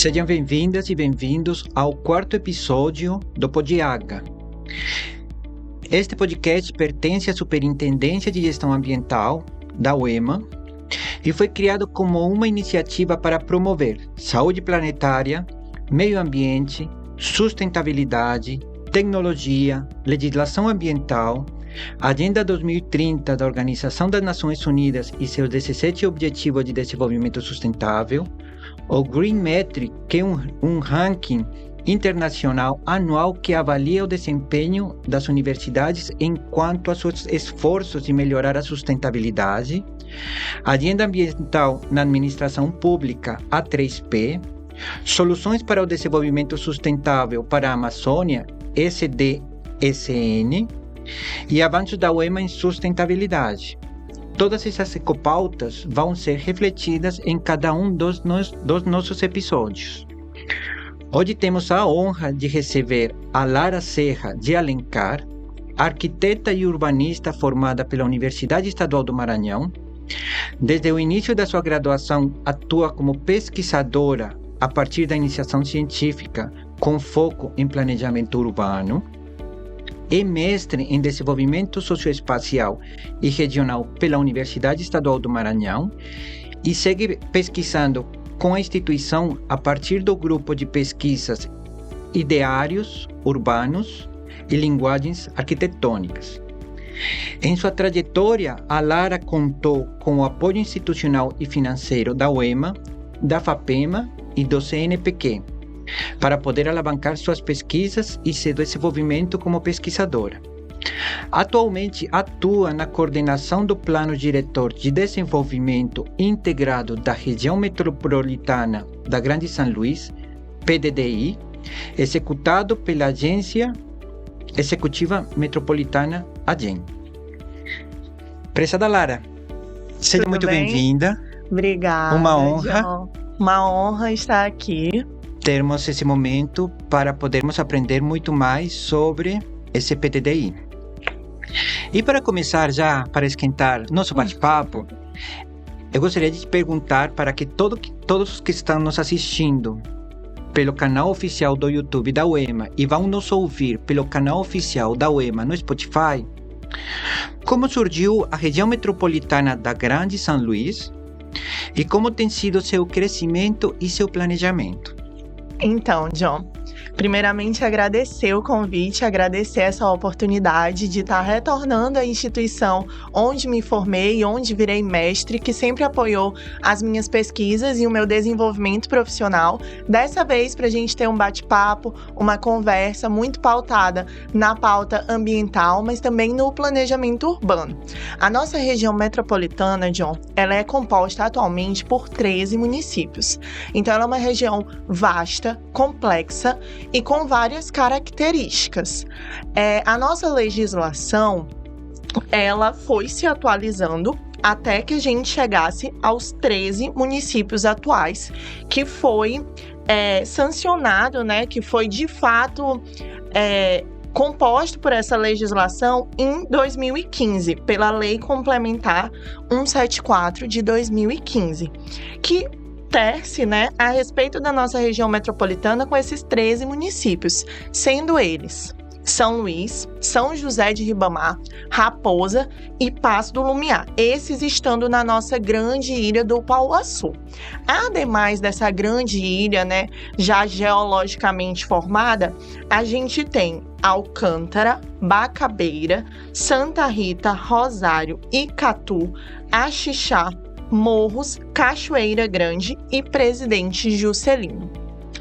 Sejam bem-vindas e bem-vindos ao quarto episódio do Podiaga. Este podcast pertence à Superintendência de Gestão Ambiental da UEMA e foi criado como uma iniciativa para promover saúde planetária, meio ambiente, sustentabilidade, tecnologia, legislação ambiental, Agenda 2030 da Organização das Nações Unidas e seus 17 Objetivos de Desenvolvimento Sustentável, o Green Metric, que é um ranking internacional anual que avalia o desempenho das universidades enquanto a seus esforços de melhorar a sustentabilidade, Agenda Ambiental na Administração Pública, A3P, Soluções para o Desenvolvimento Sustentável para a Amazônia, SDSN, e Avanços da UEMA em Sustentabilidade. Todas essas ecopautas vão ser refletidas em cada um dos nossos episódios. Hoje temos a honra de receber a Lara Serra de Alencar, arquiteta e urbanista formada pela Universidade Estadual do Maranhão. Desde o início da sua graduação, atua como pesquisadora a partir da iniciação científica, com foco em planejamento urbano. É mestre em Desenvolvimento Socioespacial e Regional pela Universidade Estadual do Maranhão e segue pesquisando com a instituição a partir do grupo de pesquisas Ideários Urbanos e Linguagens Arquitetônicas. Em sua trajetória, a Lara contou com o apoio institucional e financeiro da UEMA, da FAPEMA e do CNPq, para poder alavancar suas pesquisas e seu desenvolvimento como pesquisadora. Atualmente atua na coordenação do Plano Diretor de Desenvolvimento Integrado da Região Metropolitana da Grande São Luís, PDDI, executado pela Agência Executiva Metropolitana, AGEM. Prezada Lara, seja muito bem-vinda. Obrigada. Uma honra. John. Uma honra estar aqui. Termos esse momento para podermos aprender muito mais sobre esse PDDI. E para começar já, para esquentar nosso bate-papo, eu gostaria de te perguntar para que todos os que estão nos assistindo pelo canal oficial do YouTube da UEMA e vão nos ouvir pelo canal oficial da UEMA no Spotify, como surgiu a região metropolitana da Grande São Luís e como tem sido seu crescimento e seu planejamento. Então, John, primeiramente agradecer o convite, agradecer essa oportunidade de estar retornando à instituição onde me formei e onde virei mestre, que sempre apoiou as minhas pesquisas e o meu desenvolvimento profissional. Dessa vez, para a gente ter um bate-papo, uma conversa muito pautada na pauta ambiental, mas também no planejamento urbano. A nossa região metropolitana, John, ela é composta atualmente por 13 municípios. Então, ela é uma região vasta, complexa e com várias características. A nossa legislação, ela foi se atualizando até que a gente chegasse aos 13 municípios atuais, que foi sancionado, né, que foi de fato composto por essa legislação em 2015, pela Lei Complementar 174 de 2015, que tece, né, a respeito da nossa região metropolitana com esses 13 municípios, sendo eles São Luís, São José de Ribamar, Raposa e Passo do Lumiar, esses estando na nossa grande ilha do Pau-Açu. Ademais dessa grande ilha, né, já geologicamente formada, a gente tem Alcântara, Bacabeira, Santa Rita, Rosário, Icatu, Axixá, Morros, Cachoeira Grande e Presidente Juscelino.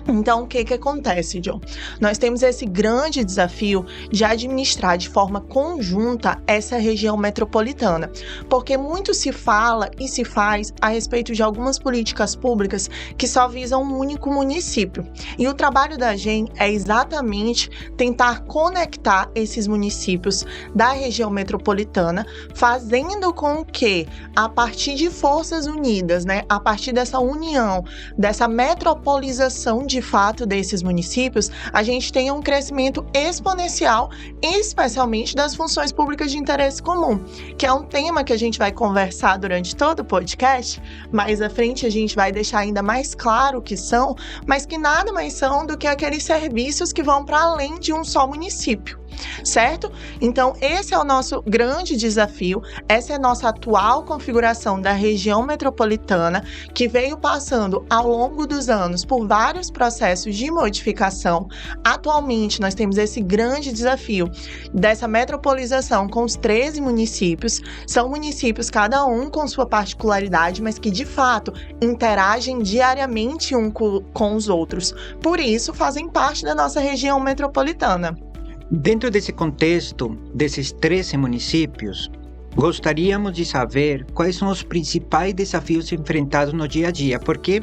Então, o que acontece, John? Nós temos esse grande desafio de administrar de forma conjunta essa região metropolitana, porque muito se fala e se faz a respeito de algumas políticas públicas que só visam um único município. E o trabalho da GEM é exatamente tentar conectar esses municípios da região metropolitana, fazendo com que, a partir de forças unidas, né, a partir dessa união, dessa metropolização de de fato desses municípios, a gente tenha um crescimento exponencial, especialmente das funções públicas de interesse comum, que é um tema que a gente vai conversar durante todo o podcast. Mais à frente a gente vai deixar ainda mais claro o que são, mas que nada mais são do que aqueles serviços que vão para além de um só município. Certo? Então, esse é o nosso grande desafio, essa é a nossa atual configuração da região metropolitana, que veio passando ao longo dos anos por vários processos de modificação. Atualmente, nós temos esse grande desafio dessa metropolização com os 13 municípios. São municípios, cada um com sua particularidade, mas que, de fato, interagem diariamente um com os outros. Por isso, fazem parte da nossa região metropolitana. Dentro desse contexto, desses 13 municípios, gostaríamos de saber quais são os principais desafios enfrentados no dia a dia, porque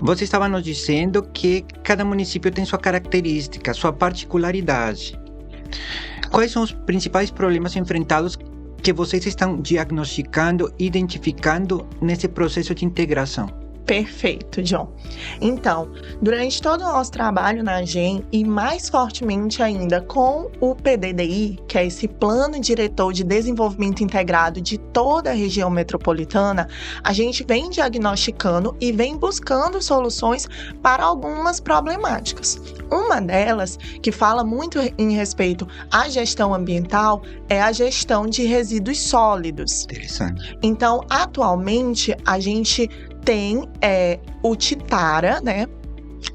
você estava nos dizendo que cada município tem sua característica, sua particularidade. Quais são os principais problemas enfrentados que vocês estão diagnosticando, identificando nesse processo de integração? Perfeito, John. Então, durante todo o nosso trabalho na AGEM e mais fortemente ainda com o PDDI, que é esse Plano Diretor de Desenvolvimento Integrado de toda a região metropolitana, a gente vem diagnosticando e vem buscando soluções para algumas problemáticas. Uma delas, que fala muito em respeito à gestão ambiental, é a gestão de resíduos sólidos. Interessante. Então, atualmente, a gente tem o Titara, né,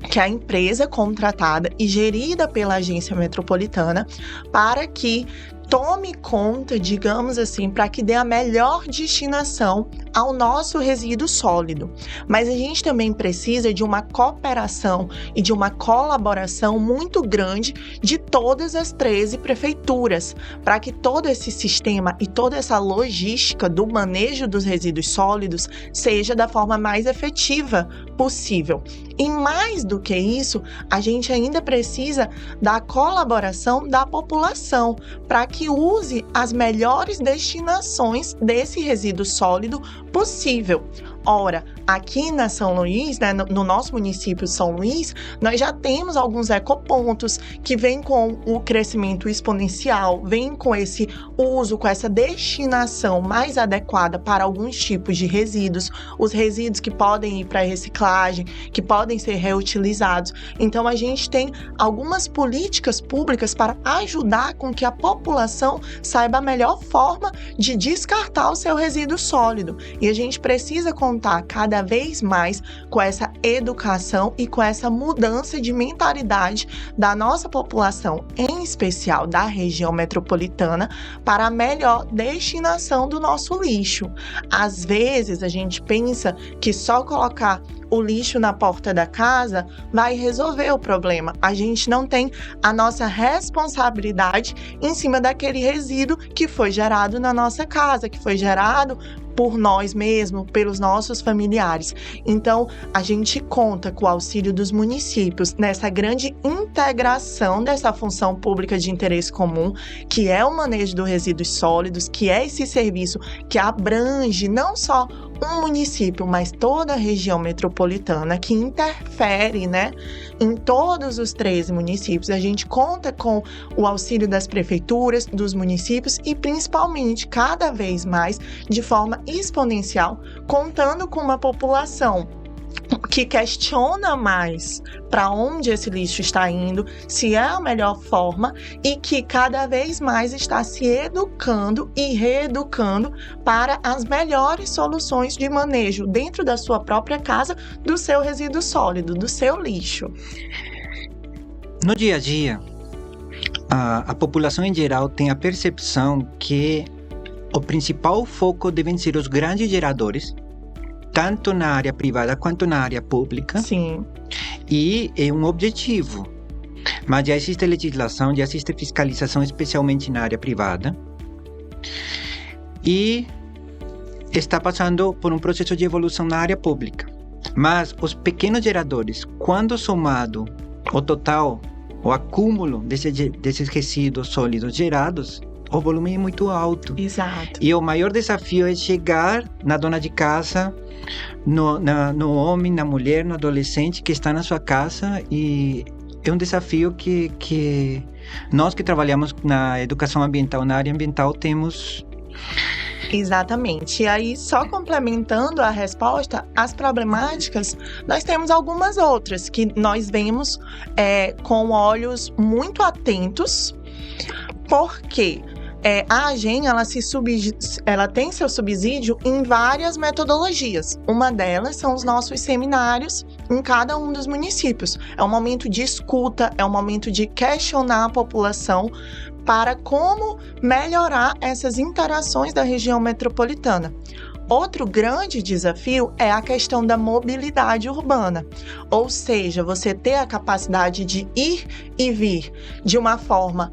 que é a empresa contratada e gerida pela agência metropolitana para que tome conta, digamos assim, para que dê a melhor destinação ao nosso resíduo sólido. Mas a gente também precisa de uma cooperação e de uma colaboração muito grande de todas as 13 prefeituras, para que todo esse sistema e toda essa logística do manejo dos resíduos sólidos seja da forma mais efetiva possível. E mais do que isso, a gente ainda precisa da colaboração da população, para que use as melhores destinações desse resíduo sólido possível. Ora, aqui na São Luís, né, no nosso município de São Luís, nós já temos alguns ecopontos que vêm com o crescimento exponencial, vêm com esse uso, com essa destinação mais adequada para alguns tipos de resíduos, os resíduos que podem ir para reciclagem, que podem ser reutilizados. Então, a gente tem algumas políticas públicas para ajudar com que a população saiba a melhor forma de descartar o seu resíduo sólido. E a gente precisa contar cada vez mais com essa educação e com essa mudança de mentalidade da nossa população, em especial da região metropolitana, para a melhor destinação do nosso lixo. Às vezes a gente pensa que só colocar o lixo na porta da casa vai resolver o problema. A gente não tem a nossa responsabilidade em cima daquele resíduo que foi gerado na nossa casa, que foi gerado por nós mesmos, pelos nossos familiares. Então, a gente conta com o auxílio dos municípios nessa grande integração dessa função pública de interesse comum, que é o manejo dos resíduos sólidos, que é esse serviço que abrange não só um município, mas toda a região metropolitana, que interfere, né, em todos os 13 municípios. A gente conta com o auxílio das prefeituras, dos municípios e, principalmente, cada vez mais, de forma exponencial, contando com uma população que questiona mais para onde esse lixo está indo, se é a melhor forma, e que cada vez mais está se educando e reeducando para as melhores soluções de manejo dentro da sua própria casa, do seu resíduo sólido, do seu lixo. No dia a dia, a população em geral tem a percepção que o principal foco devem ser os grandes geradores, tanto na área privada quanto na área pública. Sim. E é um objetivo. Mas já existe legislação, já existe fiscalização, especialmente na área privada. E está passando por um processo de evolução na área pública. Mas os pequenos geradores, quando somado o total, o acúmulo desses resíduos sólidos gerados, o volume é muito alto. Exato. E o maior desafio é chegar na dona de casa, no homem, na mulher, no adolescente que está na sua casa, e é um desafio que nós que trabalhamos na educação ambiental, na área ambiental, temos. Exatamente. E aí, só complementando a resposta, as problemáticas, nós temos algumas outras que nós vemos com olhos muito atentos, porque a AGEM, ela tem seu subsídio em várias metodologias. Uma delas são os nossos seminários em cada um dos municípios. É um momento de escuta, é um momento de questionar a população para como melhorar essas interações da região metropolitana. Outro grande desafio é a questão da mobilidade urbana, ou seja, você ter a capacidade de ir e vir de uma forma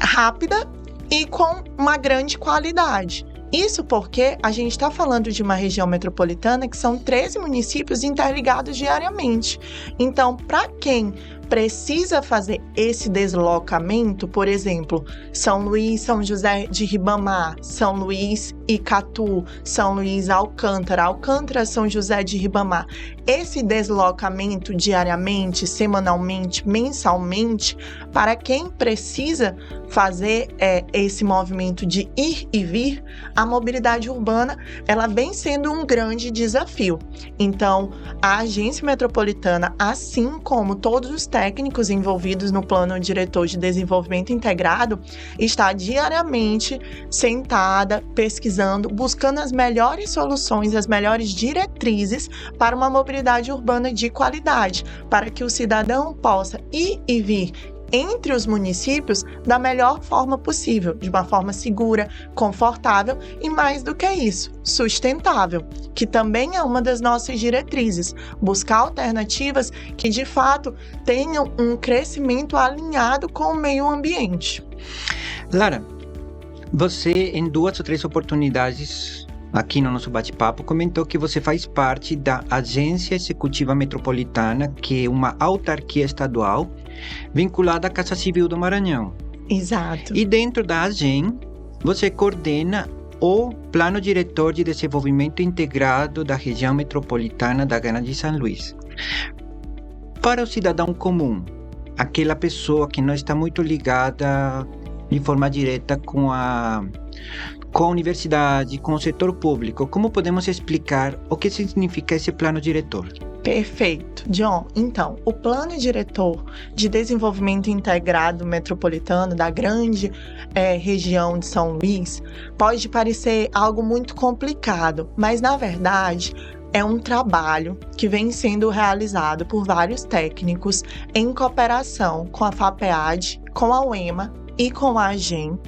rápida e com uma grande qualidade. Isso porque a gente está falando de uma região metropolitana que são 13 municípios interligados diariamente. Então, para quem precisa fazer esse deslocamento, por exemplo, São Luís, São José de Ribamar, São Luís e Catu, São Luís Alcântara, Alcântara, São José de Ribamar, esse deslocamento diariamente, semanalmente, mensalmente, para quem precisa fazer esse movimento de ir e vir, a mobilidade urbana, ela vem sendo um grande desafio. Então, a Agência Metropolitana, assim como todos os técnicos envolvidos no Plano Diretor de Desenvolvimento Integrado, está diariamente sentada, pesquisando, buscando as melhores soluções, as melhores diretrizes para uma mobilidade urbana de qualidade, para que o cidadão possa ir e vir entre os municípios da melhor forma possível, de uma forma segura, confortável e, mais do que isso, sustentável, que também é uma das nossas diretrizes, buscar alternativas que, de fato, tenham um crescimento alinhado com o meio ambiente. Lara, você, em 2 ou 3 oportunidades aqui no nosso bate-papo, comentou que você faz parte da Agência Executiva Metropolitana, que é uma autarquia estadual vinculada à Casa Civil do Maranhão. Exato. E dentro da AGEM, você coordena o Plano Diretor de Desenvolvimento Integrado da Região Metropolitana da Grande São Luís. Para o cidadão comum, aquela pessoa que não está muito ligada de forma direta com a universidade, com o setor público, como podemos explicar o que significa esse plano diretor? Perfeito, John. Então, o Plano Diretor de Desenvolvimento Integrado Metropolitano da grande região de São Luís pode parecer algo muito complicado, mas, na verdade, é um trabalho que vem sendo realizado por vários técnicos em cooperação com a FAPEAD, com a UEMA e com a AGEM,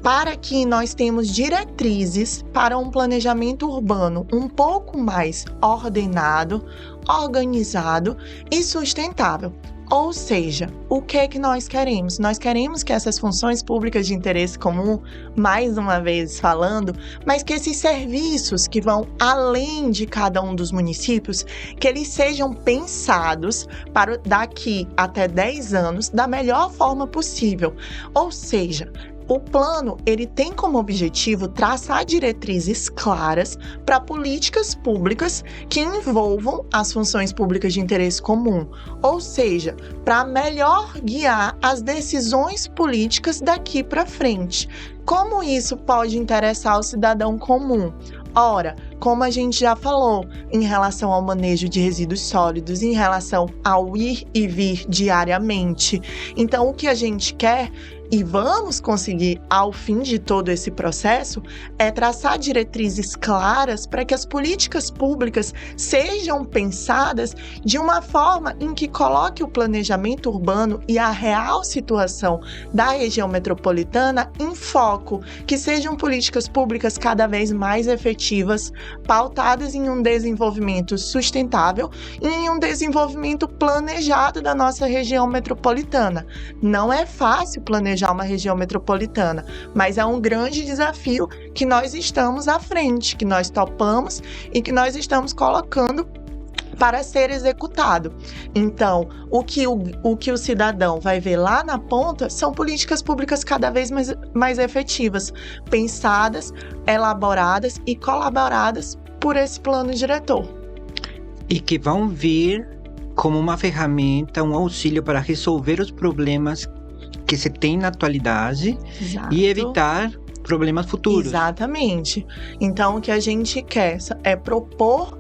para que nós tenhamos diretrizes para um planejamento urbano um pouco mais ordenado, organizado e sustentável. Ou seja, o que é que nós queremos? Nós queremos que essas funções públicas de interesse comum, mais uma vez falando, mas que esses serviços que vão além de cada um dos municípios, que eles sejam pensados para daqui até 10 anos da melhor forma possível. Ou seja, o plano, ele tem como objetivo traçar diretrizes claras para políticas públicas que envolvam as funções públicas de interesse comum, ou seja, para melhor guiar as decisões políticas daqui para frente. Como isso pode interessar o cidadão comum? Ora, como a gente já falou, em relação ao manejo de resíduos sólidos, em relação ao ir e vir diariamente. Então, o que a gente quer e vamos conseguir ao fim de todo esse processo é traçar diretrizes claras para que as políticas públicas sejam pensadas de uma forma em que coloque o planejamento urbano e a real situação da região metropolitana em foco, que sejam políticas públicas cada vez mais efetivas, pautadas em um desenvolvimento sustentável e em um desenvolvimento planejado da nossa região metropolitana. Não é fácil planejar uma região metropolitana, mas é um grande desafio que nós estamos à frente, que nós topamos e que nós estamos colocando para ser executado. Então, o que o cidadão vai ver lá na ponta são políticas públicas cada vez mais efetivas, pensadas, elaboradas e colaboradas por esse plano diretor. E que vão vir como uma ferramenta, um auxílio para resolver os problemas que se tem na atualidade. Exato. E evitar problemas futuros. Exatamente. Então, o que a gente quer é propor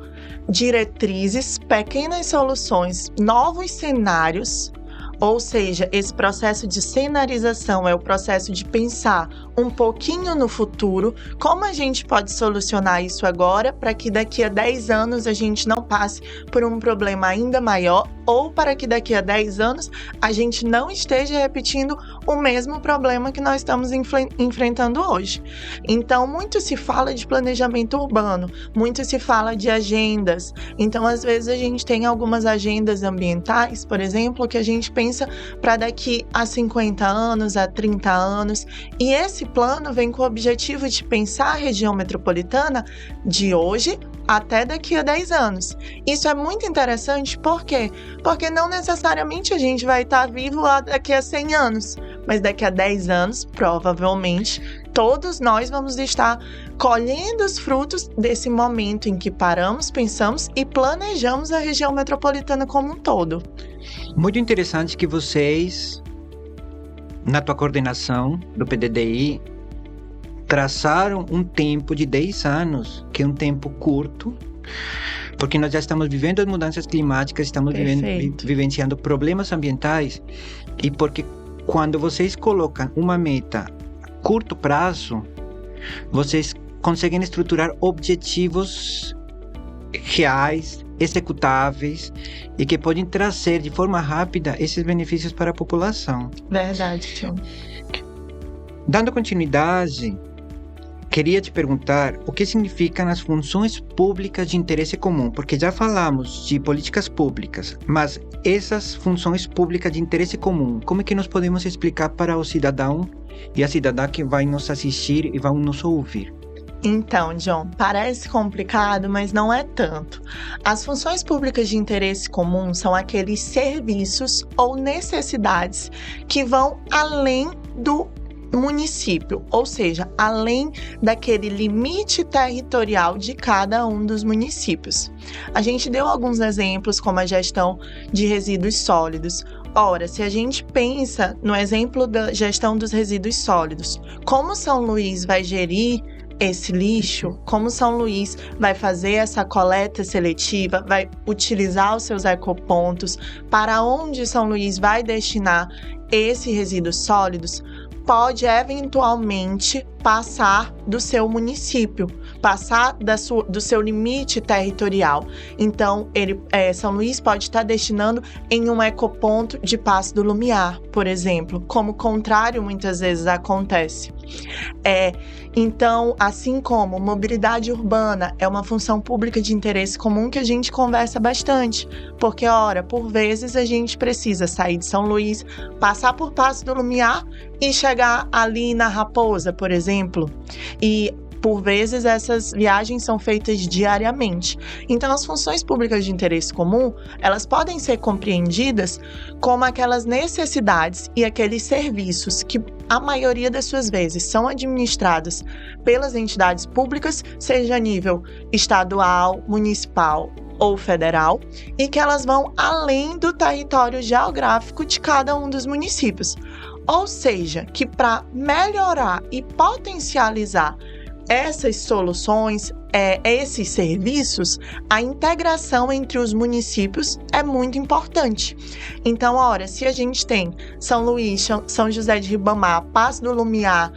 diretrizes, pequenas soluções, novos cenários. Ou seja, esse processo de cenarização é o processo de pensar um pouquinho no futuro, como a gente pode solucionar isso agora para que daqui a 10 anos a gente não passe por um problema ainda maior, ou para que daqui a 10 anos a gente não esteja repetindo o mesmo problema que nós estamos enfrentando hoje. Então, muito se fala de planejamento urbano, muito se fala de agendas. Então, às vezes a gente tem algumas agendas ambientais, por exemplo, que a gente pensa para daqui a 50 anos, a 30 anos, e esse plano vem com o objetivo de pensar a região metropolitana de hoje até daqui a 10 anos. Isso é muito interessante, por quê? Porque não necessariamente a gente vai estar vivo lá daqui a 100 anos, mas daqui a 10 anos, provavelmente, todos nós vamos estar colhendo os frutos desse momento em que paramos, pensamos e planejamos a região metropolitana como um todo. Muito interessante que vocês, na tua coordenação do PDDI, traçaram um tempo de 10 anos, que é um tempo curto, porque nós já estamos vivendo as mudanças climáticas, estamos vivenciando problemas ambientais, e porque quando vocês colocam uma meta a curto prazo, vocês conseguem estruturar objetivos reais, executáveis e que podem trazer de forma rápida esses benefícios para a população. Verdade, Tião. Dando continuidade, queria te perguntar o que significam as funções públicas de interesse comum, porque já falamos de políticas públicas, mas essas funções públicas de interesse comum, como é que nós podemos explicar para o cidadão e a cidadã que vai nos assistir e vai nos ouvir? Então, John, parece complicado, mas não é tanto. As funções públicas de interesse comum são aqueles serviços ou necessidades que vão além do município, ou seja, além daquele limite territorial de cada um dos municípios. A gente deu alguns exemplos, como a gestão de resíduos sólidos. Ora, se a gente pensa no exemplo da gestão dos resíduos sólidos, como São Luís vai gerir esse lixo, como São Luís vai fazer essa coleta seletiva, vai utilizar os seus ecopontos, para onde São Luís vai destinar esses resíduos sólidos, pode eventualmente passar do seu município, passar do seu limite territorial. Então, São Luís pode estar destinando em um ecoponto de Passo do Lumiar, por exemplo, como o contrário muitas vezes acontece. Então, assim como mobilidade urbana é uma função pública de interesse comum que a gente conversa bastante, porque, ora, por vezes a gente precisa sair de São Luís, passar por Passo do Lumiar e chegar ali na Raposa, por exemplo, e por vezes essas viagens são feitas diariamente. Então, as funções públicas de interesse comum, elas podem ser compreendidas como aquelas necessidades e aqueles serviços que a maioria das suas vezes são administrados pelas entidades públicas, seja a nível estadual, municipal ou federal, e que elas vão além do território geográfico de cada um dos municípios. Ou seja, que para melhorar e potencializar essas soluções, esses serviços, a integração entre os municípios é muito importante. Então, ora, se a gente tem São Luís, São José de Ribamar, Passo do Lumiar,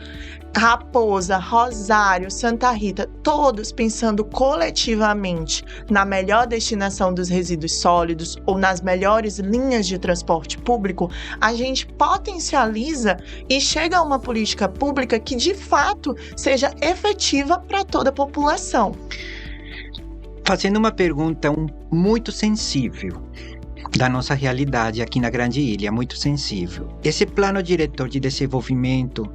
Raposa, Rosário, Santa Rita, todos pensando coletivamente na melhor destinação dos resíduos sólidos ou nas melhores linhas de transporte público, a gente potencializa e chega a uma política pública que de fato seja efetiva para toda a população. Fazendo uma pergunta muito sensível da nossa realidade aqui na Grande Ilha, muito sensível. Esse plano diretor de desenvolvimento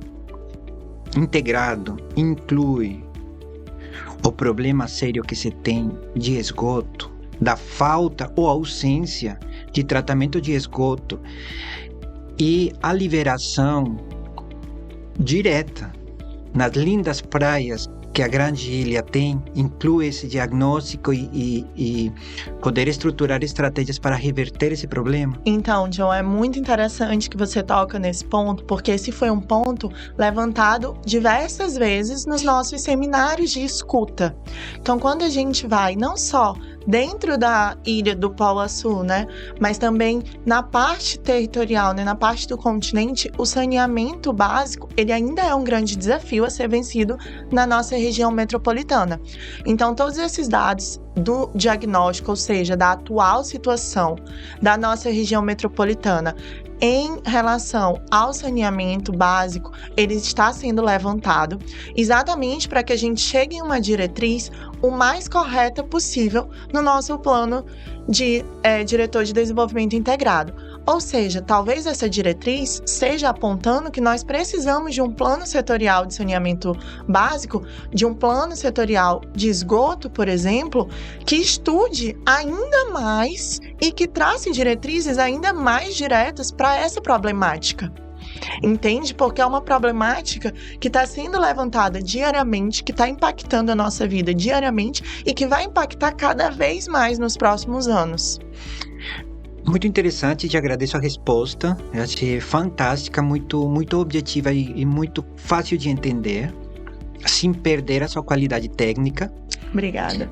integrado inclui o problema sério que se tem de esgoto da falta ou ausência de tratamento de esgoto e a liberação direta nas lindas praias que a grande ilha tem, inclui esse diagnóstico e poder estruturar estratégias para reverter esse problema? Então, John, é muito interessante que você toca nesse ponto, porque esse foi um ponto levantado diversas vezes nos nossos seminários de escuta. Então, quando a gente vai não só dentro da ilha do Polo Sul, né, mas também na parte territorial, né, na parte do continente, o saneamento básico, ele ainda é um grande desafio a ser vencido na nossa região metropolitana. Então, todos esses dados do diagnóstico, ou seja, da atual situação da nossa região metropolitana em relação ao saneamento básico, ele está sendo levantado exatamente para que a gente chegue em uma diretriz o mais correta possível no nosso plano de diretor de desenvolvimento integrado. Ou seja, talvez essa diretriz seja apontando que nós precisamos de um plano setorial de saneamento básico, de um plano setorial de esgoto, por exemplo, que estude ainda mais e que trace diretrizes ainda mais diretas para essa problemática. Entende? Porque é uma problemática que está sendo levantada diariamente, que está impactando a nossa vida diariamente e que vai impactar cada vez mais nos próximos anos. Muito interessante, te agradeço a resposta. Eu achei fantástica, muito objetiva e muito fácil de entender, sem perder a sua qualidade técnica. Obrigada.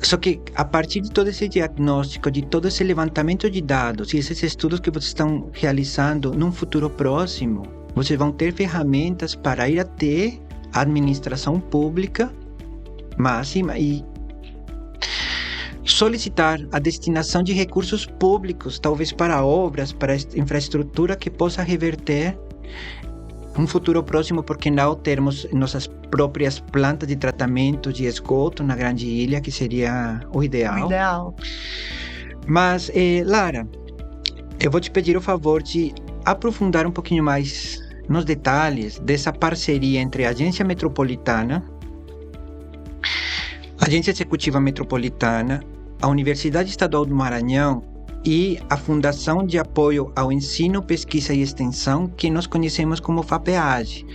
Só que a partir de todo esse diagnóstico, de todo esse levantamento de dados e esses estudos que vocês estão realizando num futuro próximo, vocês vão ter ferramentas para ir até a administração pública máxima e solicitar a destinação de recursos públicos, talvez para obras, para infraestrutura que possa reverter um futuro próximo, porque não termos nossas próprias plantas de tratamento de esgoto na grande ilha, que seria o ideal. O ideal. Mas, Lara, eu vou te pedir o favor de aprofundar um pouquinho mais nos detalhes dessa parceria entre a Agência Metropolitana, a Agência Executiva Metropolitana, a Universidade Estadual do Maranhão e a Fundação de Apoio ao Ensino, Pesquisa e Extensão, que nós conhecemos como FAPEAGE.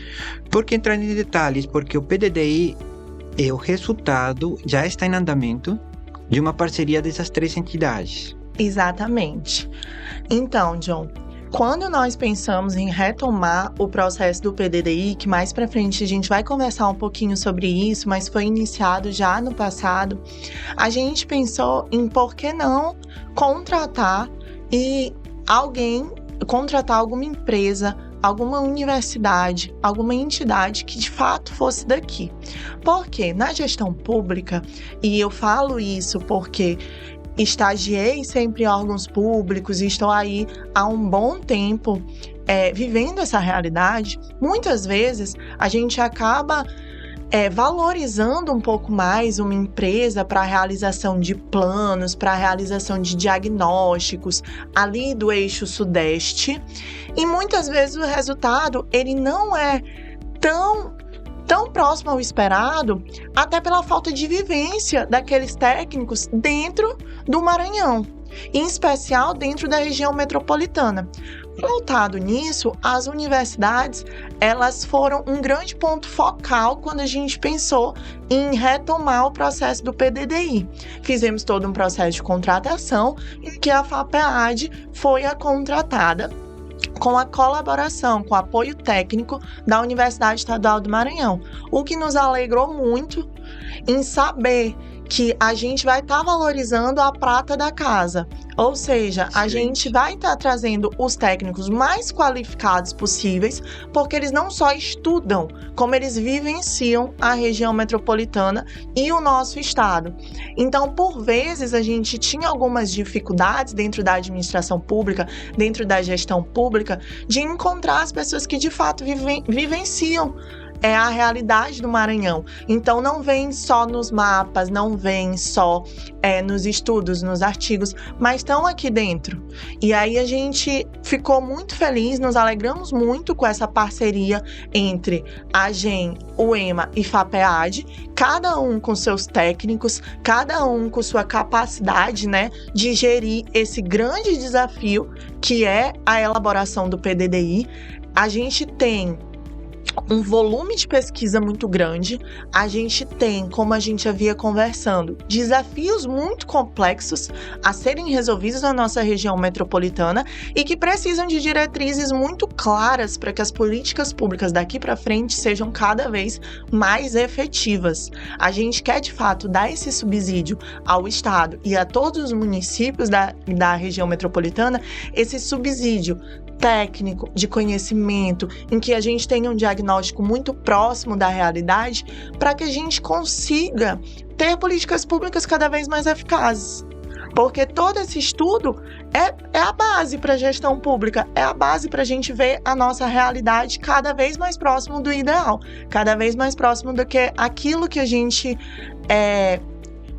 Por que entrar em detalhes? Porque o PDDI é o resultado, já está em andamento, de uma parceria dessas três entidades. Exatamente. Então, John, quando nós pensamos em retomar o processo do PDDI, que mais para frente a gente vai conversar um pouquinho sobre isso, mas foi iniciado já no passado, a gente pensou em por que não contratar alguma empresa, alguma universidade, alguma entidade que de fato fosse daqui. Porque na gestão pública, e eu falo isso porque estagiei sempre em órgãos públicos e estou aí há um bom tempo vivendo essa realidade, muitas vezes a gente acaba valorizando um pouco mais uma empresa para a realização de planos, para a realização de diagnósticos ali do eixo sudeste, e muitas vezes o resultado ele não é tão próximo ao esperado, até pela falta de vivência daqueles técnicos dentro do Maranhão, em especial dentro da região metropolitana. Voltado nisso, as universidades, elas foram um grande ponto focal quando a gente pensou em retomar o processo do PDDI. Fizemos todo um processo de contratação em que a FAPEAD foi a contratada com a colaboração, com o apoio técnico da Universidade Estadual do Maranhão, o que nos alegrou muito em saber que a gente vai estar valorizando a prata da casa, ou seja, a gente vai estar trazendo os técnicos mais qualificados possíveis, porque eles não só estudam, como eles vivenciam a região metropolitana e o nosso estado. Então, por vezes, a gente tinha algumas dificuldades dentro da administração pública, dentro da gestão pública, de encontrar as pessoas que de fato vivenciam é a realidade do Maranhão. Então não vem só nos mapas, não vem só nos estudos, nos artigos, mas estão aqui dentro. E aí a gente ficou muito feliz, nos alegramos muito com essa parceria entre a GEM, o EMA e FAPEAD, cada um com seus técnicos, cada um com sua capacidade, né, de gerir esse grande desafio que é a elaboração do PDDI. A gente tem um volume de pesquisa muito grande, a gente tem, como a gente havia conversando, desafios muito complexos a serem resolvidos na nossa região metropolitana e que precisam de diretrizes muito claras para que as políticas públicas daqui para frente sejam cada vez mais efetivas. A gente quer, de fato, dar esse subsídio ao Estado e a todos os municípios da região metropolitana, esse subsídio técnico, de conhecimento, em que a gente tenha um diagnóstico muito próximo da realidade, para que a gente consiga ter políticas públicas cada vez mais eficazes. Porque todo esse estudo é a base para a gestão pública, é a base para a gente ver a nossa realidade cada vez mais próximo do ideal, cada vez mais próximo do que aquilo que a gente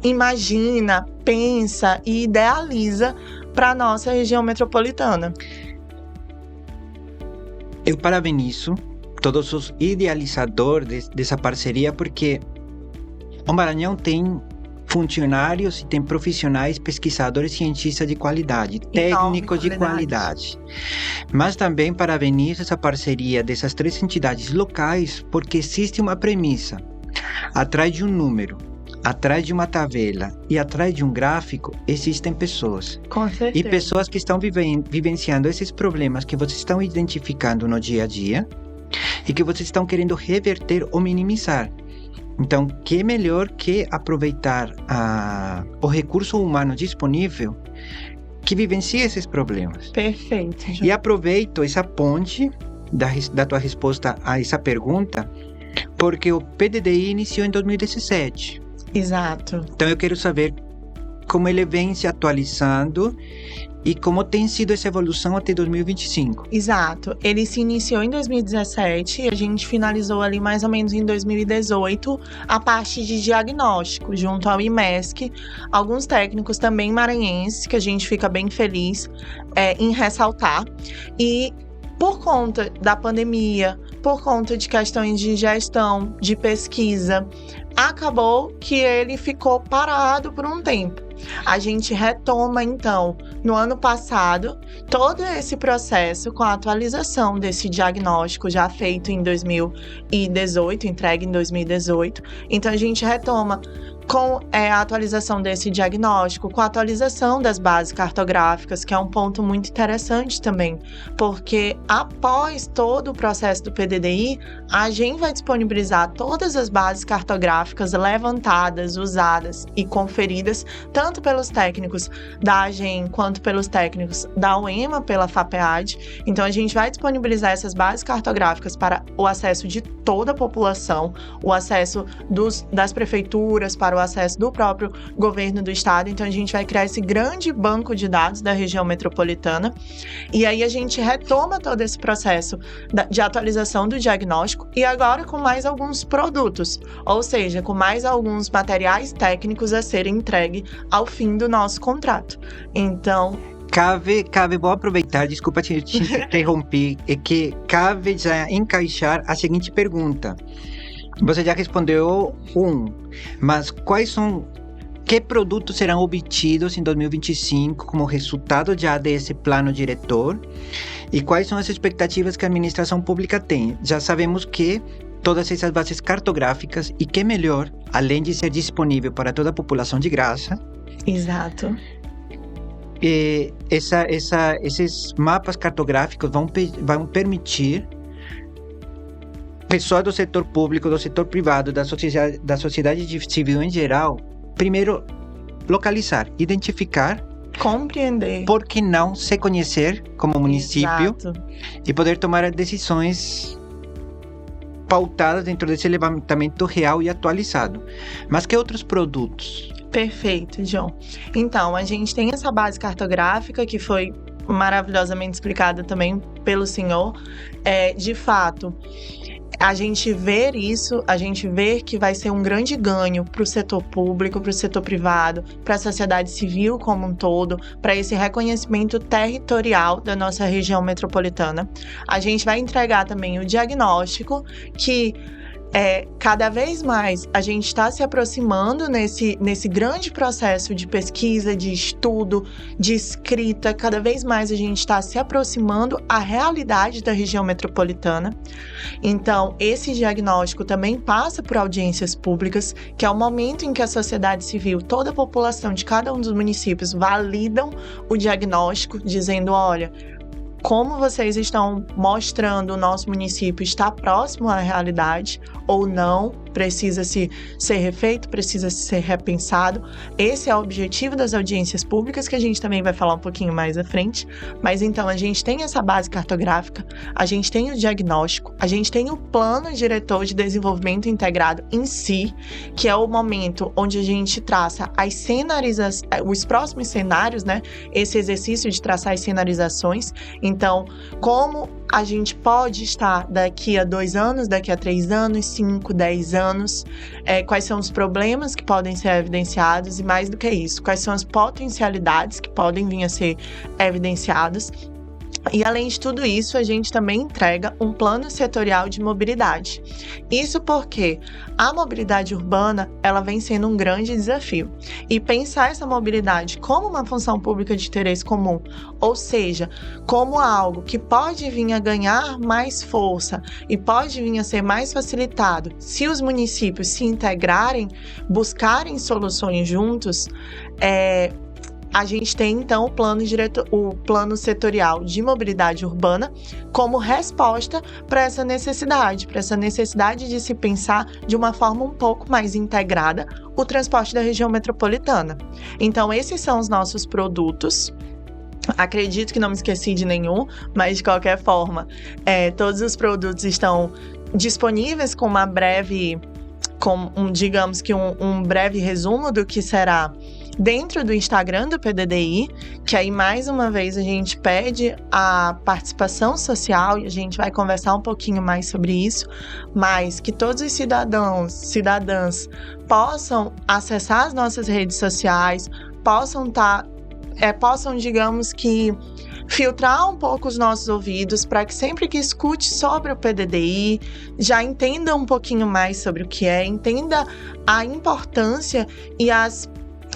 imagina, pensa e idealiza para a nossa região metropolitana. Eu parabenizo todos os idealizadores dessa parceria, porque o Maranhão tem funcionários e tem profissionais, pesquisadores, cientistas de qualidade, técnicos de qualidade. Mas também parabenizo essa parceria dessas 3 entidades locais, porque existe uma premissa. Atrás de um número, atrás de uma tabela e atrás de um gráfico, existem pessoas. Com certeza. E pessoas que estão vivenciando esses problemas que vocês estão identificando no dia a dia e que vocês estão querendo reverter ou minimizar. Então, que melhor que aproveitar o recurso humano disponível que vivencia esses problemas. Perfeito. E aproveito essa ponte da tua resposta a essa pergunta, porque o PDDI iniciou em 2017. Exato. Então eu quero saber como ele vem se atualizando e como tem sido essa evolução até 2025. Exato. Ele se iniciou em 2017 e a gente finalizou ali mais ou menos em 2018 a parte de diagnóstico, junto ao IMESC, alguns técnicos também maranhenses, que a gente fica bem feliz em ressaltar. E por conta da pandemia, por conta de questões de gestão, de pesquisa, acabou que ele ficou parado por um tempo. A gente retoma, então, no ano passado, todo esse processo com a atualização desse diagnóstico já feito em 2018, entregue em 2018. Então, a gente retoma com a atualização desse diagnóstico, com a atualização das bases cartográficas, que é um ponto muito interessante também, porque após todo o processo do PDDI, a GEM vai disponibilizar todas as bases cartográficas levantadas, usadas e conferidas, tanto pelos técnicos da GEM quanto pelos técnicos da UEMA, pela FAPEAD. Então, a gente vai disponibilizar essas bases cartográficas para o acesso de toda a população, o acesso das prefeituras, para o acesso do próprio governo do estado. Então, a gente vai criar esse grande banco de dados da região metropolitana. E aí, a gente retoma todo esse processo de atualização do diagnóstico e agora com mais alguns produtos, ou seja, com mais alguns materiais técnicos a serem entregues ao fim do nosso contrato. Então, Cabe, vou aproveitar, desculpa te interromper, é que cabe já encaixar a seguinte pergunta. Você já respondeu mas que produtos serão obtidos em 2025 como resultado já desse plano diretor e quais são as expectativas que a administração pública tem? Já sabemos que todas essas bases cartográficas e que melhor, além de ser disponível para toda a população de graça. Exato. Esses mapas cartográficos vão permitir pessoas do setor público, do setor privado, da sociedade civil em geral, primeiro localizar, identificar, compreender, por que não se conhecer como município. Exato. E poder tomar decisões pautadas dentro desse levantamento real e atualizado. Mas que outros produtos? Perfeito, John. Então, a gente tem essa base cartográfica que foi maravilhosamente explicada também pelo senhor. De fato, a gente ver isso, a gente ver que vai ser um grande ganho para o setor público, para o setor privado, para a sociedade civil como um todo, para esse reconhecimento territorial da nossa região metropolitana. A gente vai entregar também o diagnóstico que cada vez mais a gente está se aproximando nesse grande processo de pesquisa, de estudo, de escrita. Cada vez mais a gente está se aproximando à realidade da região metropolitana. Então, esse diagnóstico também passa por audiências públicas, que é o momento em que a sociedade civil, toda a população de cada um dos municípios validam o diagnóstico, dizendo, olha, como vocês estão mostrando o nosso município está próximo à realidade ou não, precisa ser refeito, precisa ser repensado. Esse é o objetivo das audiências públicas, que a gente também vai falar um pouquinho mais à frente. Mas então a gente tem essa base cartográfica, a gente tem o diagnóstico, a gente tem o plano diretor de desenvolvimento integrado em si, que é o momento onde a gente traça os próximos cenários, né? Esse exercício de traçar as cenarizações. Então, como a gente pode estar daqui a 2 anos, daqui a 3 anos, 5, 10 anos, quais são os problemas que podem ser evidenciados e, mais do que isso, quais são as potencialidades que podem vir a ser evidenciadas. E além de tudo isso, a gente também entrega um plano setorial de mobilidade. Isso porque a mobilidade urbana, ela vem sendo um grande desafio. E pensar essa mobilidade como uma função pública de interesse comum, ou seja, como algo que pode vir a ganhar mais força e pode vir a ser mais facilitado se os municípios se integrarem, buscarem soluções juntos, a gente tem, então, o plano setorial de mobilidade urbana como resposta para essa necessidade de se pensar de uma forma um pouco mais integrada o transporte da região metropolitana. Então, esses são os nossos produtos. Acredito que não me esqueci de nenhum, mas, de qualquer forma, todos os produtos estão disponíveis com uma breve, digamos que um breve resumo do que será dentro do Instagram do PDDI, que aí mais uma vez a gente pede a participação social e a gente vai conversar um pouquinho mais sobre isso, mas que todos os cidadãs possam acessar as nossas redes sociais, possam, digamos que, filtrar um pouco os nossos ouvidos para que sempre que escute sobre o PDDI, já entenda um pouquinho mais sobre o que entenda a importância e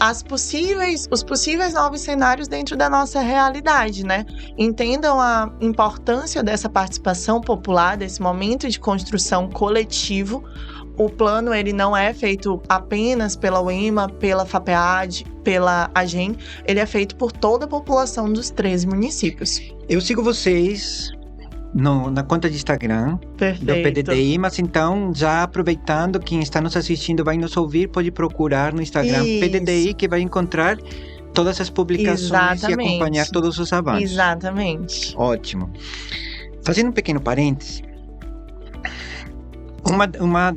os possíveis novos cenários dentro da nossa realidade, né? Entendam a importância dessa participação popular, desse momento de construção coletivo. O plano, ele não é feito apenas pela UEMA, pela FAPEAD, pela AGEM, ele é feito por toda a população dos 13 municípios. Eu sigo vocês na conta de Instagram. Perfeito. Do PDDI, mas então, já aproveitando, quem está nos assistindo vai nos ouvir, pode procurar no Instagram PDDI, que vai encontrar todas as publicações. Exatamente. E acompanhar todos os avanços. Exatamente. Ótimo. Fazendo um pequeno parêntese, uma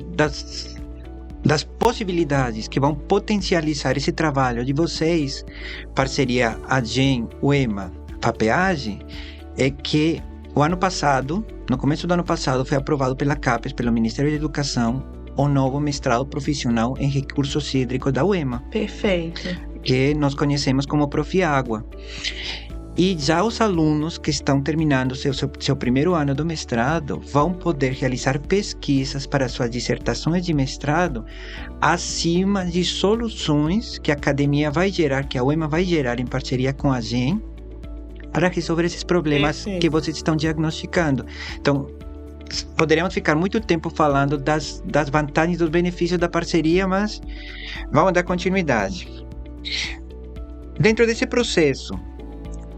das possibilidades que vão potencializar esse trabalho de vocês, parceria AGEM, UEMA, FAPEAD, é que o ano passado, no começo do ano passado, foi aprovado pela CAPES, pelo Ministério da Educação, o novo mestrado profissional em recursos hídricos da UEMA. Perfeito. Que nós conhecemos como Profiágua. E já os alunos que estão terminando seu primeiro ano do mestrado vão poder realizar pesquisas para suas dissertações de mestrado acima de soluções que a academia vai gerar, que a UEMA vai gerar em parceria com a AGEM, para resolver esses problemas que vocês estão diagnosticando. Então, poderíamos ficar muito tempo falando das vantagens, dos benefícios da parceria, mas vamos dar continuidade. Dentro desse processo,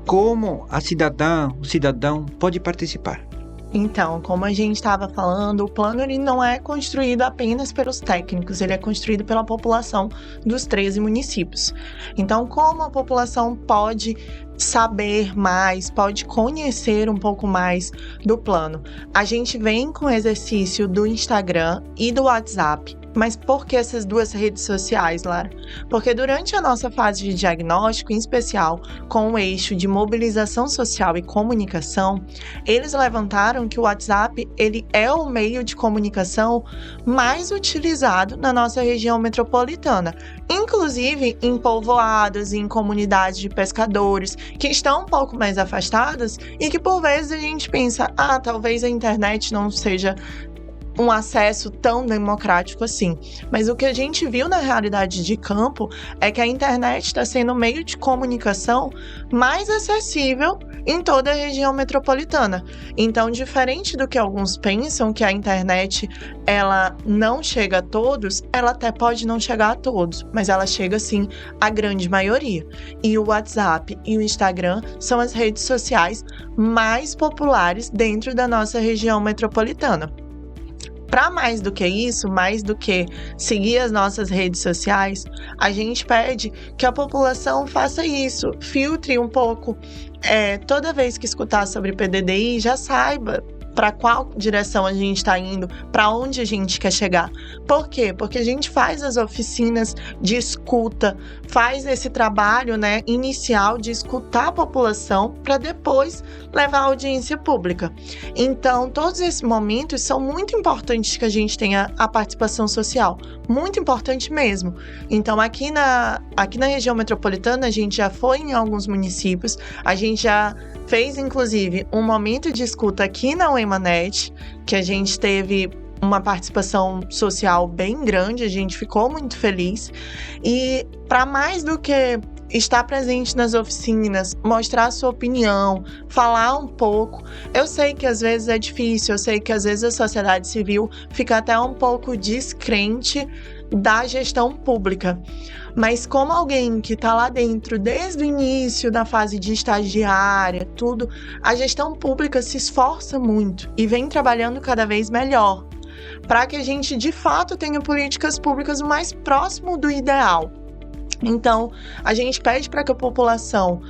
como o cidadão pode participar? Então, como a gente estava falando, o plano ele não é construído apenas pelos técnicos, ele é construído pela população dos 13 municípios. Então, como a população pode saber mais, pode conhecer um pouco mais do plano? A gente vem com o exercício do Instagram e do WhatsApp Mas por que essas duas redes sociais, Lara? Porque durante a nossa fase de diagnóstico, em especial com o eixo de mobilização social e comunicação, eles levantaram que o WhatsApp ele é o meio de comunicação mais utilizado na nossa região metropolitana, inclusive em povoados e em comunidades de pescadores que estão um pouco mais afastadas e que por vezes a gente pensa, talvez a internet não seja um acesso tão democrático assim. Mas o que a gente viu na realidade de campo é que a internet está sendo o meio de comunicação mais acessível em toda a região metropolitana. Então, diferente do que alguns pensam, que a internet ela não chega a todos, ela até pode não chegar a todos, mas ela chega sim à grande maioria. E o WhatsApp e o Instagram são as redes sociais mais populares dentro da nossa região metropolitana. Para mais do que isso, mais do que seguir as nossas redes sociais, a gente pede que a população faça isso, filtre um pouco, toda vez que escutar sobre PDDI, já saiba para qual direção a gente está indo, para onde a gente quer chegar. Por quê? Porque a gente faz as oficinas de escuta, faz esse trabalho, inicial de escutar a população para depois levar à audiência pública. Então, todos esses momentos são muito importantes que a gente tenha a participação social, muito importante mesmo. Então, aqui na região metropolitana, a gente já foi em alguns municípios, a gente já fez, inclusive, um momento de escuta aqui na UEMA-NET, que a gente teve uma participação social bem grande, a gente ficou muito feliz. E para mais do que estar presente nas oficinas, mostrar a sua opinião, falar um pouco, eu sei que às vezes é difícil, eu sei que às vezes a sociedade civil fica até um pouco descrente da gestão pública. Mas como alguém que está lá dentro desde o início da fase de estagiária, tudo, a gestão pública se esforça muito e vem trabalhando cada vez melhor para que a gente de fato tenha políticas públicas o mais próximo do ideal. Então, a gente pede para que a população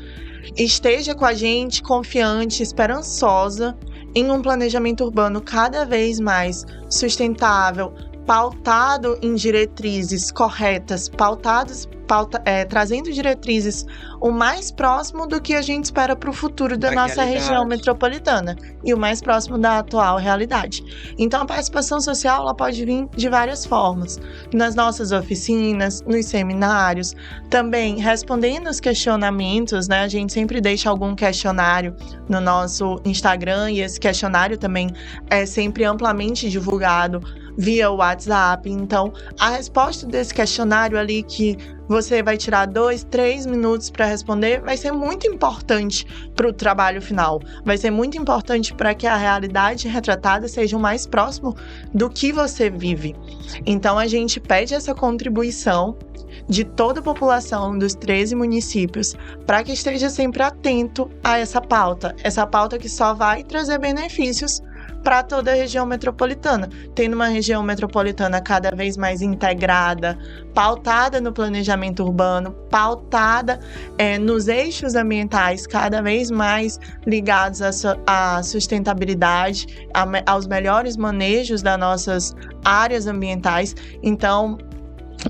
esteja com a gente confiante, esperançosa em um planejamento urbano cada vez mais sustentável, pautado em diretrizes corretas, trazendo diretrizes o mais próximo do que a gente espera para o futuro da nossa região metropolitana e o mais próximo da atual realidade. Então, a participação social ela pode vir de várias formas, nas nossas oficinas, nos seminários, também respondendo os questionamentos, A gente sempre deixa algum questionário no nosso Instagram e esse questionário também é sempre amplamente divulgado via WhatsApp. Então, a resposta desse questionário ali que você vai tirar 2-3 minutos para responder vai ser muito importante para o trabalho final. Vai ser muito importante para que a realidade retratada seja o mais próximo do que você vive. Então, a gente pede essa contribuição de toda a população dos 13 municípios para que esteja sempre atento a essa pauta que só vai trazer benefícios para toda a região metropolitana, tendo uma região metropolitana cada vez mais integrada, pautada no planejamento urbano, pautada nos eixos ambientais cada vez mais ligados à sustentabilidade, aos melhores manejos das nossas áreas ambientais. Então,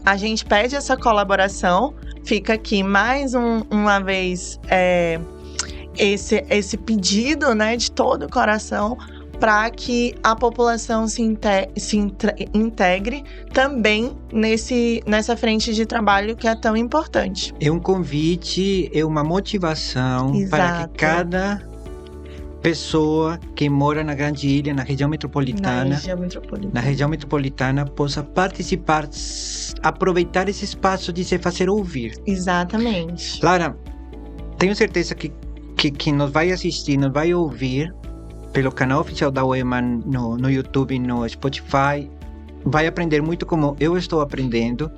a gente pede essa colaboração, fica aqui mais uma vez esse pedido, de todo o coração, para que a população se integre também nessa frente de trabalho que é tão importante. É um convite, é uma motivação. Exato. Para que cada pessoa que mora na Grande Ilha, na região metropolitana, possa participar, aproveitar esse espaço de se fazer ouvir. Exatamente. Lara, tenho certeza que nos vai assistir, nos vai ouvir pelo canal oficial da UEMA no YouTube, no Spotify, vai aprender muito como eu estou aprendendo,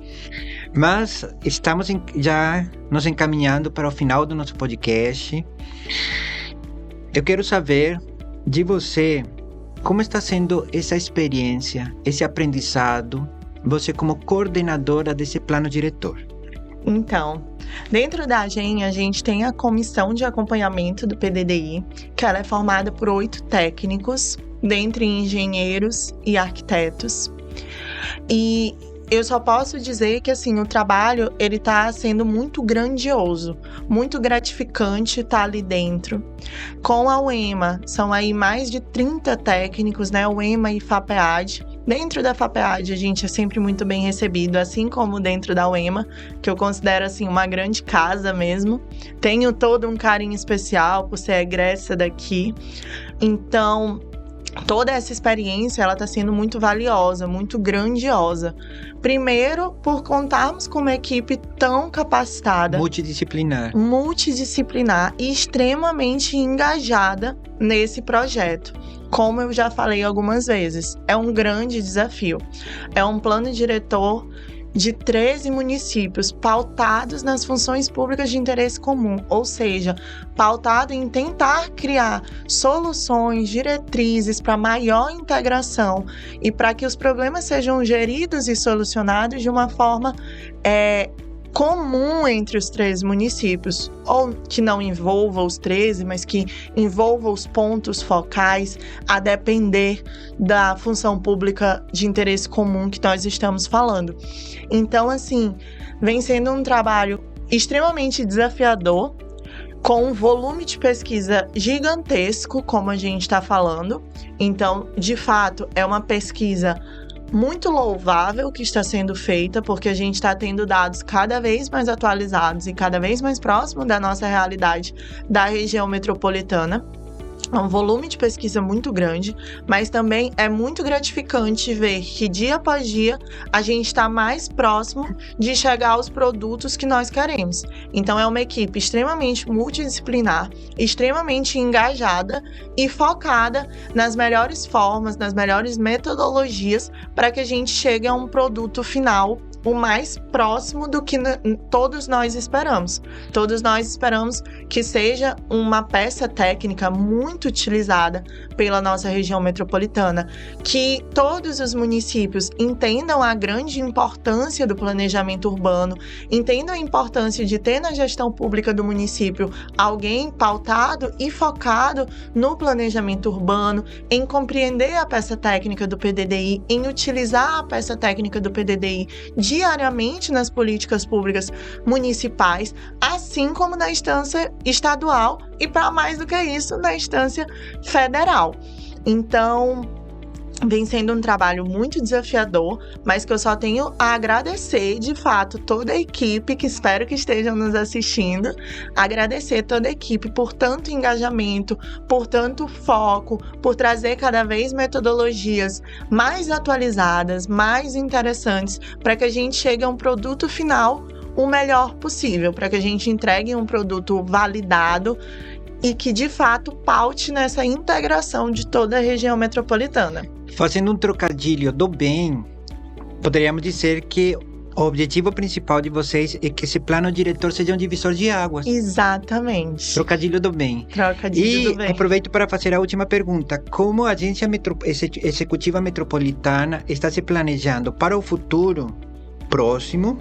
mas estamos já nos encaminhando para o final do nosso podcast. Eu quero saber de você, como está sendo essa experiência, esse aprendizado, você como coordenadora desse plano diretor? Então, dentro da AGEM, a gente tem a comissão de acompanhamento do PDDI, que ela é formada por 8 técnicos, dentre engenheiros e arquitetos. E eu só posso dizer que, assim, o trabalho, ele tá sendo muito grandioso, muito gratificante estar ali dentro. Com a UEMA, são aí mais de 30 técnicos, né, UEMA e FAPEAD. Dentro da FAPEAD, a gente é sempre muito bem recebido, assim como dentro da UEMA, que eu considero, assim, uma grande casa mesmo. Tenho todo um carinho especial por ser egressa daqui. Então, toda essa experiência, ela está sendo muito valiosa, muito grandiosa. Primeiro, por contarmos com uma equipe tão capacitada, multidisciplinar e extremamente engajada nesse projeto. Como eu já falei algumas vezes, é um grande desafio. É um plano diretor de 13 municípios pautados nas funções públicas de interesse comum, ou seja, pautado em tentar criar soluções, diretrizes para maior integração e para que os problemas sejam geridos e solucionados de uma forma comum entre os 13 municípios, ou que não envolva os 13, mas que envolva os pontos focais, a depender da função pública de interesse comum que nós estamos falando. Então, assim, vem sendo um trabalho extremamente desafiador, com um volume de pesquisa gigantesco, como a gente está falando. Então, de fato, é uma pesquisa muito louvável que está sendo feita, porque a gente está tendo dados cada vez mais atualizados e cada vez mais próximos da nossa realidade da região metropolitana. É um volume de pesquisa muito grande, mas também é muito gratificante ver que dia após dia a gente está mais próximo de chegar aos produtos que nós queremos. Então é uma equipe extremamente multidisciplinar, extremamente engajada e focada nas melhores formas, nas melhores metodologias para que a gente chegue a um produto final o mais próximo do que todos nós esperamos. Todos nós esperamos que seja uma peça técnica muito utilizada pela nossa região metropolitana, que todos os municípios entendam a grande importância do planejamento urbano, entendam a importância de ter na gestão pública do município alguém pautado e focado no planejamento urbano, em compreender a peça técnica do PDDI, em utilizar a peça técnica do PDDI diariamente nas políticas públicas municipais, assim como na instância estadual e, para mais do que isso, na instância federal. Então, vem sendo um trabalho muito desafiador, mas que eu só tenho a agradecer, de fato, toda a equipe, que espero que estejam nos assistindo, agradecer toda a equipe por tanto engajamento, por tanto foco, por trazer cada vez metodologias mais atualizadas, mais interessantes, para que a gente chegue a um produto final o melhor possível, para que a gente entregue um produto validado e que, de fato, paute nessa integração de toda a região metropolitana. Fazendo um trocadilho do bem, poderíamos dizer que o objetivo principal de vocês é que esse plano diretor seja um divisor de águas. Exatamente. Trocadilho do bem. Trocadilho do bem. E aproveito para fazer a última pergunta. Como a Agência Executiva Metropolitana está se planejando para o futuro próximo,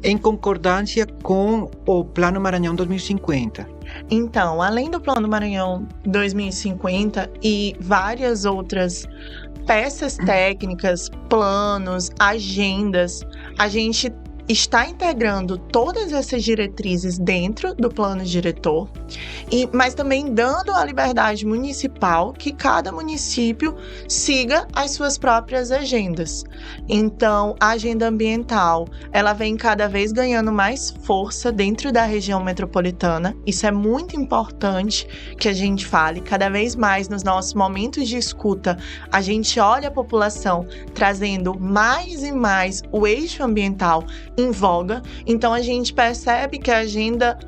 em concordância com o Plano Maranhão 2050? Então, além do Plano Maranhão 2050 e várias outras peças técnicas, planos, agendas, a gente está integrando todas essas diretrizes dentro do plano diretor, mas também dando a liberdade municipal que cada município siga as suas próprias agendas. Então, a agenda ambiental, ela vem cada vez ganhando mais força dentro da região metropolitana. Isso é muito importante que a gente fale. Cada vez mais nos nossos momentos de escuta, a gente olha a população trazendo mais e mais o eixo ambiental em voga. Então a gente percebe que a agenda,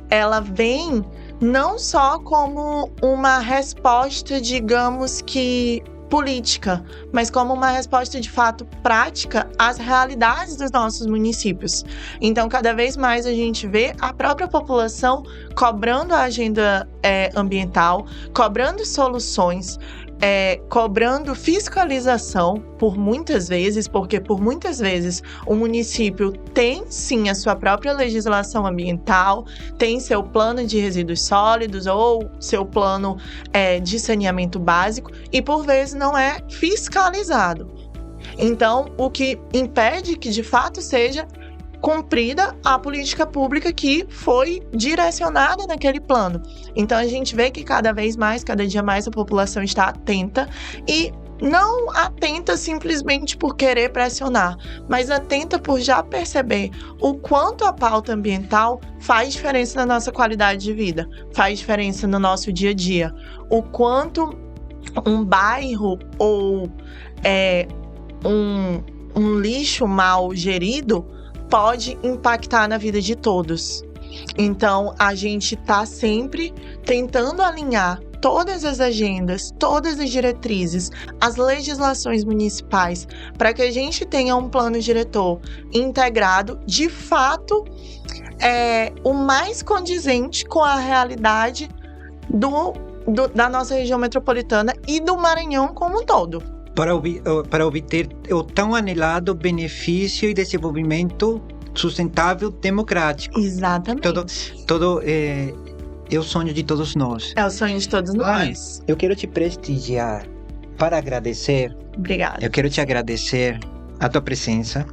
ela vem não só como uma resposta, digamos que política, mas como uma resposta de fato prática às realidades dos nossos municípios. Então, cada vez mais a gente vê a própria população cobrando a agenda ambiental, cobrando soluções, cobrando fiscalização por muitas vezes, porque por muitas vezes o município tem sim a sua própria legislação ambiental, tem seu plano de resíduos sólidos ou seu plano de saneamento básico e por vezes não é fiscalizado. Então, o que impede que de fato seja cumprida a política pública que foi direcionada naquele plano. Então, a gente vê que cada vez mais, cada dia mais, a população está atenta e não atenta simplesmente por querer pressionar, mas atenta por já perceber o quanto a pauta ambiental faz diferença na nossa qualidade de vida, faz diferença no nosso dia a dia, o quanto um bairro ou um lixo mal gerido pode impactar na vida de todos. Então, a gente está sempre tentando alinhar todas as agendas, todas as diretrizes, as legislações municipais, para que a gente tenha um plano diretor integrado, de fato, o mais condizente com a realidade da nossa região metropolitana e do Maranhão como um todo. Para obter o tão anelado benefício e desenvolvimento sustentável democrático. Exatamente. Todo é o sonho de todos nós. É o sonho de todos nós. Eu quero te prestigiar para agradecer. Obrigada. Eu quero te agradecer a tua presença.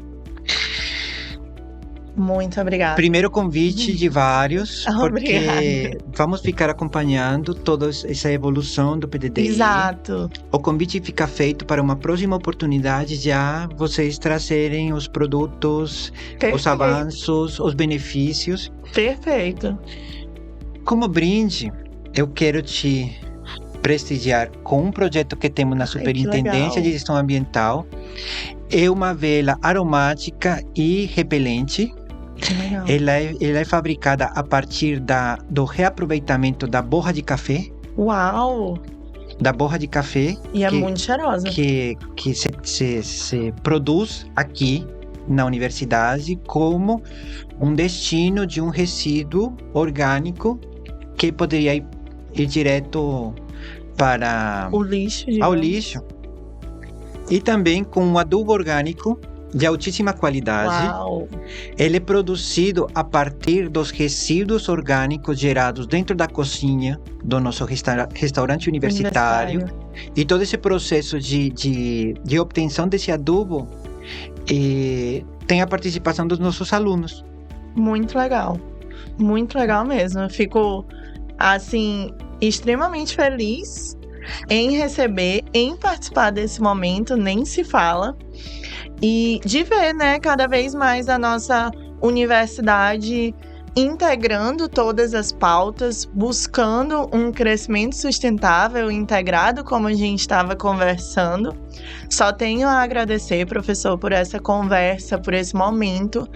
Muito obrigada. Primeiro convite de vários, porque Obrigada. vamos ficar acompanhando toda essa evolução do PDDI. Exato. O convite fica feito para uma próxima oportunidade, já vocês trazerem os produtos, Perfeito. os avanços, os benefícios. Perfeito. Como brinde, eu quero te prestigiar com um projeto que temos na Superintendência de Gestão Ambiental. É uma vela aromática e repelente. Que legal. Ela é fabricada a partir do reaproveitamento da borra de café. Uau! Da borra de café. E é muito cheirosa. Que se produz aqui na universidade como um destino de um resíduo orgânico que poderia ir direto para o lixo. Ao lixo. E também com um adubo orgânico de altíssima qualidade. Uau. Ele é produzido a partir dos resíduos orgânicos gerados dentro da cozinha do nosso restaurante universitário. E todo esse processo de obtenção desse adubo tem a participação dos nossos alunos. Muito legal mesmo. Eu fico, assim, extremamente feliz em receber, em participar desse momento, nem se fala. E de ver, né, cada vez mais a nossa universidade integrando todas as pautas, buscando um crescimento sustentável, integrado, como a gente estava conversando. Só tenho a agradecer, professor, por essa conversa, por esse momento,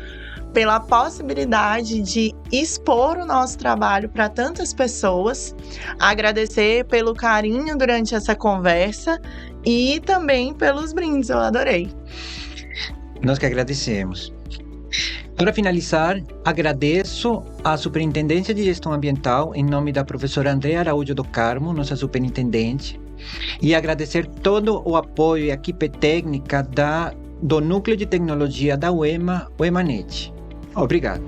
pela possibilidade de expor o nosso trabalho para tantas pessoas, agradecer pelo carinho durante essa conversa e também pelos brindes, eu adorei. Nós que agradecemos. Para finalizar, agradeço à Superintendência de Gestão Ambiental, em nome da professora Andrea Araújo do Carmo, nossa superintendente, e agradecer todo o apoio e a equipe técnica do Núcleo de Tecnologia da UEMA, o EMANET. Obrigado.